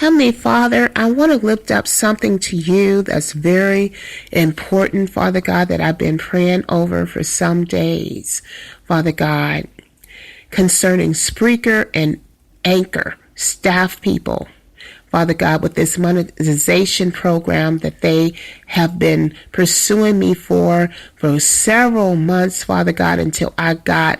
Heavenly Father, I want to lift up something to you that's very important, Father God, that I've been praying over for some days, Father God, concerning Spreaker and Anchor staff people. Father God, with this monetization program that they have been pursuing me for several months, Father God, until I got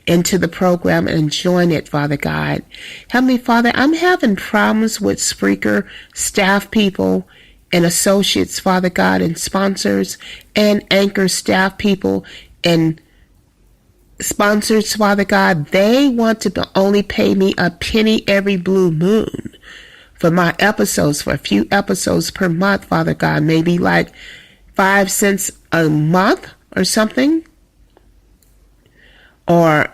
into the program and join it, Father God. Heavenly Father, I'm having problems with Spreaker staff people and associates, Father God, and sponsors, and Anchor staff people and sponsors, Father God. They want to only pay me a penny every blue moon for my episodes, for a few episodes per month, Father God, maybe like 5 cents a month or something. Or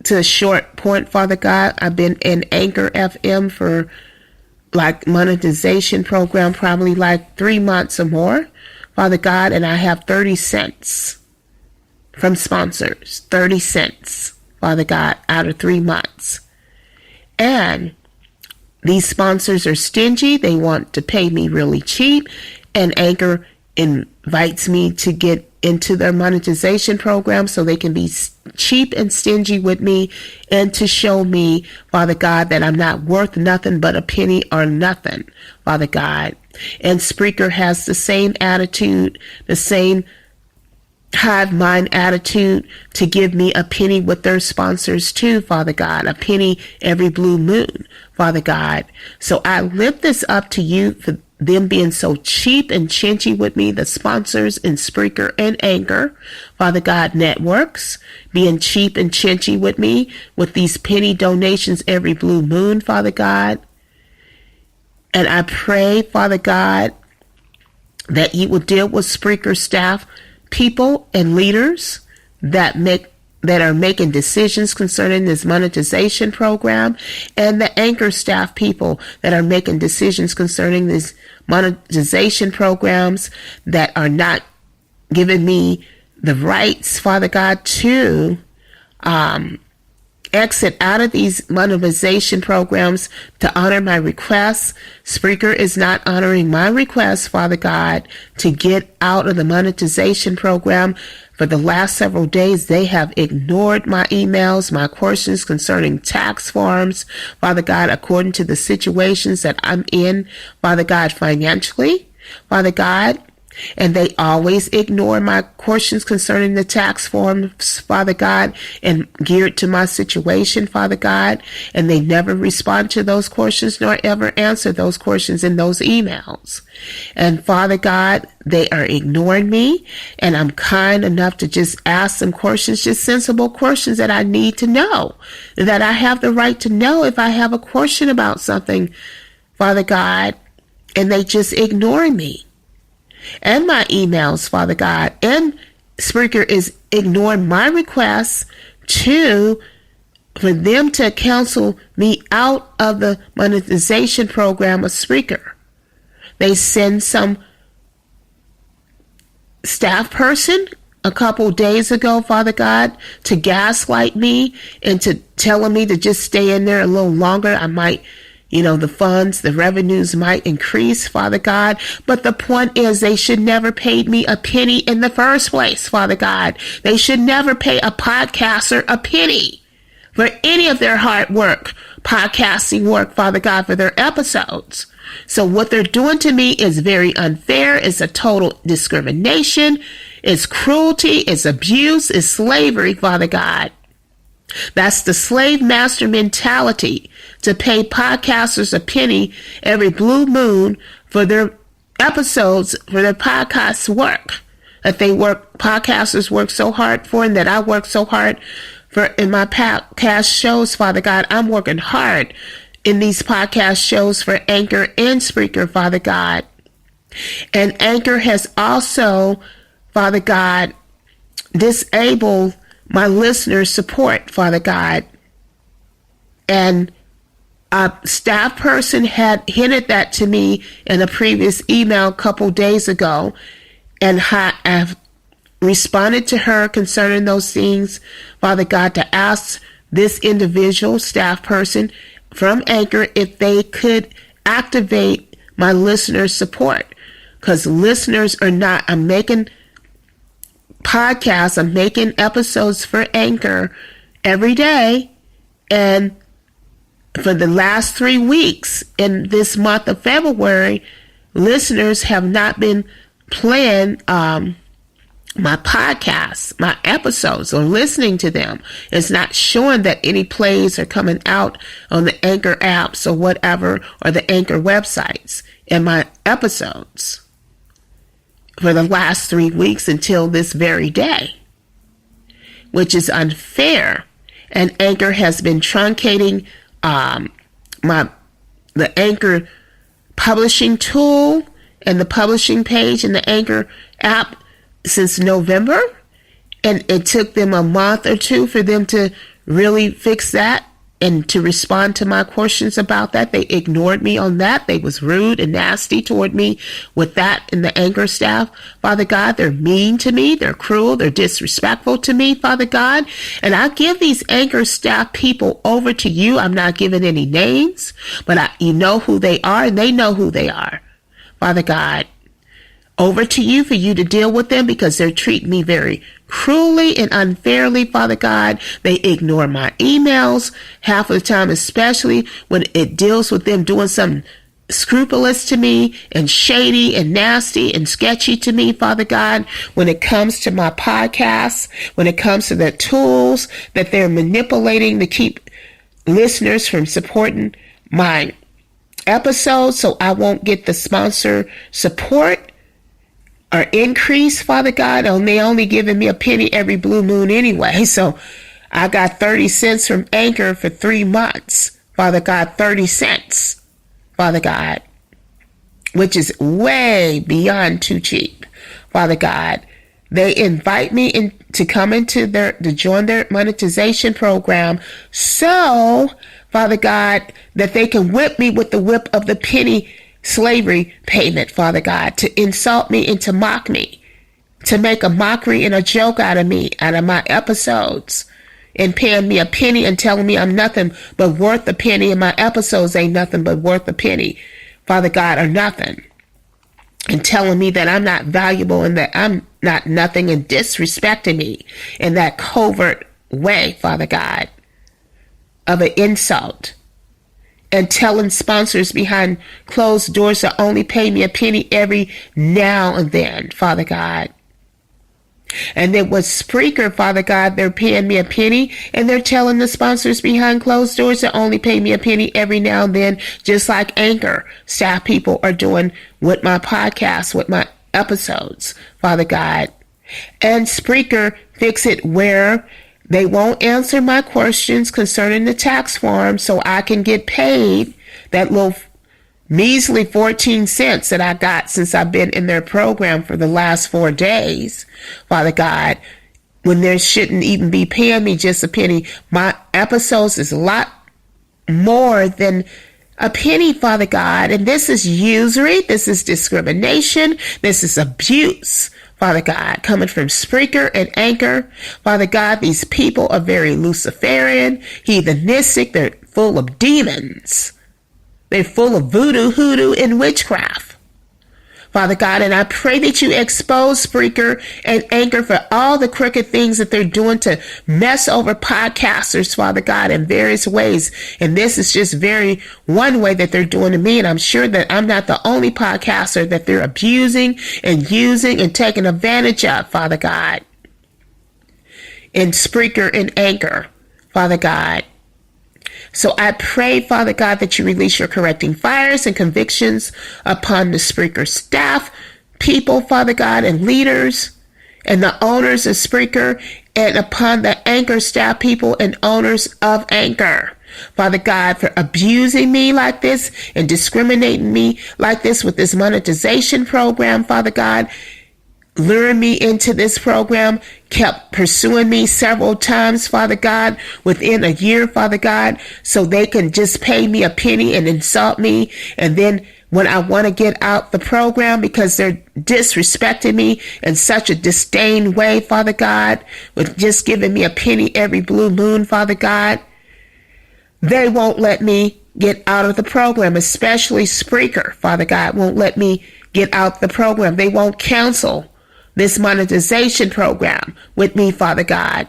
to a short point, Father God, I've been in Anchor FM for like monetization program, probably like 3 months or more, Father God, and I have 30 cents from sponsors, 30 cents, Father God, out of 3 months. And these sponsors are stingy. They want to pay me really cheap, and Anchor invites me to get into their monetization program so they can be cheap and stingy with me and to show me, Father God, that I'm not worth nothing but a penny or nothing, Father God. And Spreaker has the same attitude, the same hive mind attitude to give me a penny with their sponsors too, Father God, a penny every blue moon, Father God. So I lift this up to you for them being so cheap and chinchy with me, the sponsors in Spreaker and Anchor, Father God, networks, being cheap and chinchy with me with these penny donations every blue moon, Father God. And I pray, Father God, that you will deal with Spreaker staff people and leaders that are making decisions concerning this monetization program, and the Anchor staff people that are making decisions concerning these monetization programs that are not giving me the rights, Father God, to exit out of these monetization programs to honor my requests. Spreaker is not honoring my request, Father God, to get out of the monetization program. For the last several days, they have ignored my emails, my questions concerning tax forms, Father God, according to the situations that I'm in, Father God, financially, Father God. And they always ignore my questions concerning the tax forms, Father God, and geared to my situation, Father God. And they never respond to those questions nor ever answer those questions in those emails. And Father God, they are ignoring me. And I'm kind enough to just ask them questions, just sensible questions that I need to know, that I have the right to know if I have a question about something, Father God. And they just ignore me. And my emails, Father God, and Spreaker is ignoring my requests for them to cancel me out of the monetization program of Spreaker. They send some staff person a couple days ago, Father God, to gaslight me and to telling me to just stay in there a little longer. I might, the funds, the revenues might increase, Father God. But the point is, they should never pay me a penny in the first place, Father God. They should never pay a podcaster a penny for any of their hard work, podcasting work, Father God, for their episodes. So what they're doing to me is very unfair. It's a total discrimination. It's cruelty. It's abuse. It's slavery, Father God. That's the slave master mentality, to pay podcasters a penny every blue moon for their episodes, for their podcast work that podcasters work so hard for, and that I work so hard for in my podcast shows, Father God. I'm working hard in these podcast shows for Anchor and Spreaker, Father God. And Anchor has also, Father God, disabled my listener support, Father God. And a staff person had hinted that to me in a previous email a couple days ago. And I've responded to her concerning those things, Father God, to ask this individual staff person from Anchor if they could activate my listener support. Because listeners are not, I'm making podcasts, I'm making episodes for Anchor every day. And for the last 3 weeks in this month of February, listeners have not been playing my podcasts, my episodes, or listening to them. It's not showing that any plays are coming out on the Anchor apps or whatever, or the Anchor websites in my episodes for the last 3 weeks until this very day, which is unfair. And Anchor has been truncating the Anchor publishing tool and the publishing page in the Anchor app since November. And it took them a month or two for them to really fix that and to respond to my questions about that. They ignored me on that. They was rude and nasty toward me with that in the Anchor staff. Father God, they're mean to me. They're cruel. They're disrespectful to me, Father God. And I give these Anchor staff people over to you. I'm not giving any names, but you know who they are and they know who they are. Father God, over to you for you to deal with them because they're treating me very cruelly and unfairly, Father God. They ignore my emails half of the time, especially when it deals with them doing something scrupulous to me and shady and nasty and sketchy to me, Father God, when it comes to my podcasts, when it comes to the tools that they're manipulating to keep listeners from supporting my episodes so I won't get the sponsor support or increase, Father God. And they only giving me a penny every blue moon anyway. So I got 30 cents from Anchor for 3 months, Father God, 30 cents, Father God, which is way beyond too cheap, Father God. They invite me in to come into to join their monetization program so, Father God, that they can whip me with the whip of the penny slavery payment, Father God, to insult me and to mock me, to make a mockery and a joke out of me, out of my episodes, and paying me a penny and telling me I'm nothing but worth a penny, and my episodes ain't nothing but worth a penny, Father God, or nothing, and telling me that I'm not valuable and that I'm not nothing, and disrespecting me in that covert way, Father God, of an insult. And telling sponsors behind closed doors to only pay me a penny every now and then, Father God. And then with Spreaker, Father God, they're paying me a penny, and they're telling the sponsors behind closed doors to only pay me a penny every now and then, just like Anchor staff people are doing with my podcast, with my episodes, Father God. And Spreaker fix it where they won't answer my questions concerning the tax form so I can get paid that little measly 14 cents that I got since I've been in their program for the last 4 days, Father God, when they shouldn't even be paying me just a penny. My episodes is a lot more than a penny, Father God, and this is usury, this is discrimination, this is abuse, Father God, coming from Spreaker and Anchor. Father God, these people are very Luciferian, heathenistic, they're full of demons. They're full of voodoo, hoodoo, and witchcraft, Father God, and I pray that you expose Spreaker and Anchor for all the crooked things that they're doing to mess over podcasters, Father God, in various ways. And this is just one way that they're doing to me. And I'm sure that I'm not the only podcaster that they're abusing and using and taking advantage of, Father God, in Spreaker and Anchor, Father God. So I pray, Father God, that you release your correcting fires and convictions upon the Spreaker staff, people, Father God, and leaders, and the owners of Spreaker, and upon the Anchor staff people and owners of Anchor, Father God, for abusing me like this and discriminating me like this with this monetization program, Father God, luring me into this program, kept pursuing me several times, Father God, within a year, Father God, so they can just pay me a penny and insult me. And then when I want to get out the program because they're disrespecting me in such a disdain way, Father God, with just giving me a penny every blue moon, Father God, they won't let me get out of the program, especially Spreaker. Father God won't let me get out the program. They won't cancel this monetization program with me, Father God.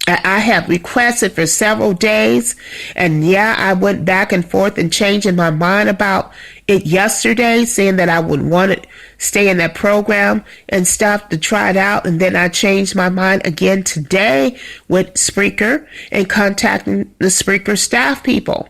I have requested for several days, and I went back and forth and changing my mind about it yesterday, saying that I would want to stay in that program and stuff to try it out. And then I changed my mind again today with Spreaker and contacting the Spreaker staff people,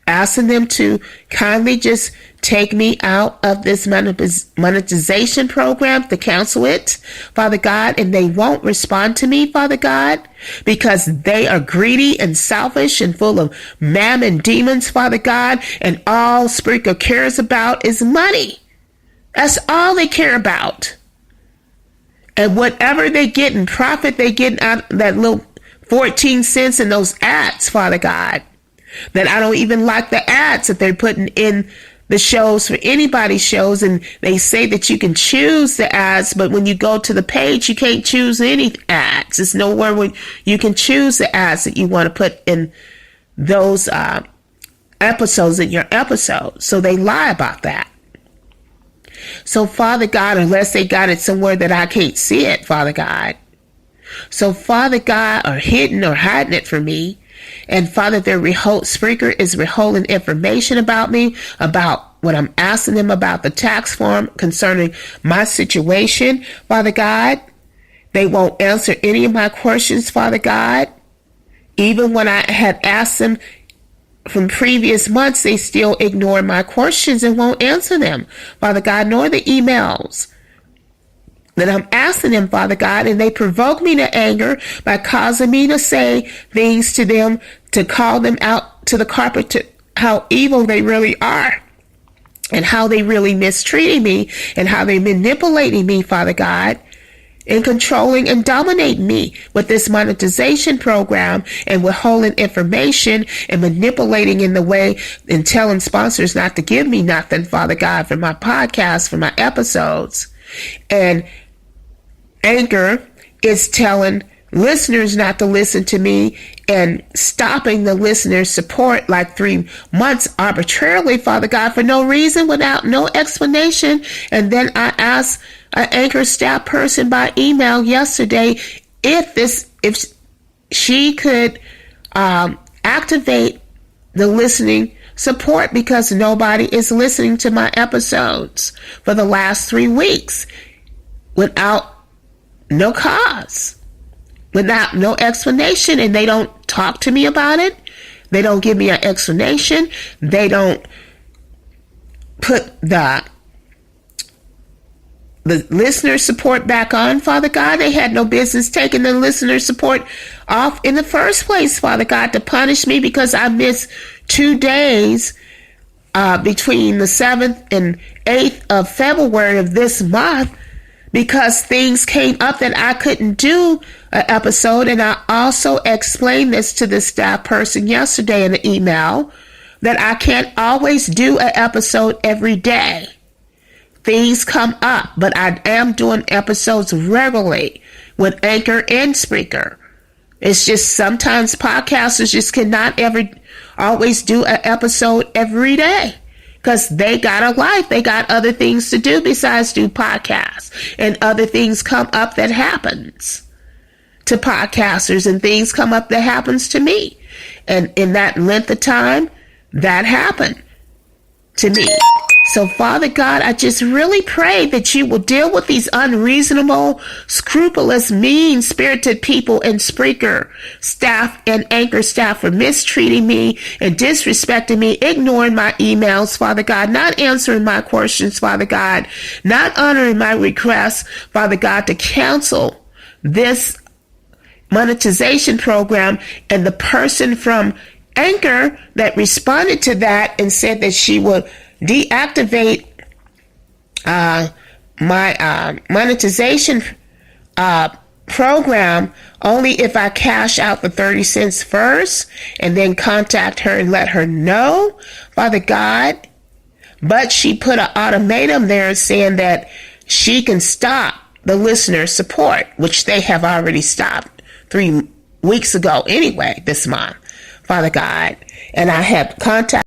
asking them to kindly just take me out of this monetization program, to cancel it, Father God. And they won't respond to me, Father God, because they are greedy and selfish and full of mammon demons, Father God. And all Spreaker cares about is money. That's all they care about. And whatever they get in profit, they get out that little 14 cents in those ads, Father God. That I don't even like the ads that they're putting in the shows for anybody's shows. And they say that you can choose the ads, but when you go to the page, you can't choose any ads. There's nowhere where you can choose the ads that you want to put in those episodes in your episode. So they lie about that. So Father God, unless they got it somewhere that I can't see it, Father God. So Father God, or hiding or hiding it from me. And Father, Spreaker is withholding information about me, about what I'm asking them about the tax form concerning my situation, Father God. They won't answer any of my questions, Father God. Even when I had asked them from previous months, they still ignore my questions and won't answer them, Father God, nor the emails that I'm asking them, Father God. And they provoke me to anger by causing me to say things to them, to call them out to the carpet, to how evil they really are and how they really mistreating me and how they manipulating me, Father God, and controlling and dominating me with this monetization program and withholding information and manipulating in the way and telling sponsors not to give me nothing, Father God, for my podcast, for my episodes. And Anchor is telling listeners not to listen to me and stopping the listener support like 3 months arbitrarily, Father God, for no reason, without no explanation. And then I asked an Anchor staff person by email yesterday if she could activate the listening support, because nobody is listening to my episodes for the last 3 weeks without no cause, without no explanation. And they don't talk to me about it. They don't give me an explanation. They don't put the listener support back on, Father God. They had no business taking the listener support off in the first place, Father God, to punish me because I missed 2 days between the 7th and 8th of February of this month, because things came up that I couldn't do an episode. And I also explained this to the staff person yesterday in the email, that I can't always do an episode every day. Things come up, but I am doing episodes regularly with Anchor and Spreaker. It's just sometimes podcasters just cannot always do an episode every day, because they got a life. They got other things to do besides do podcasts, and other things come up that happens to podcasters, and things come up that happens to me. And in that length of time, that happened to me. So Father God, I just really pray that you will deal with these unreasonable, scrupulous, mean-spirited people in Spreaker staff and Anchor staff for mistreating me and disrespecting me, ignoring my emails, Father God, not answering my questions, Father God, not honoring my requests, Father God, to cancel this monetization program. And the person from Anchor that responded to that and said that she would deactivate my monetization program only if I cash out the 30 cents first, and then contact her and let her know, Father God. But she put an ultimatum there saying that she can stop the listener support, which they have already stopped 3 weeks ago anyway, this month. Father God. And I have contact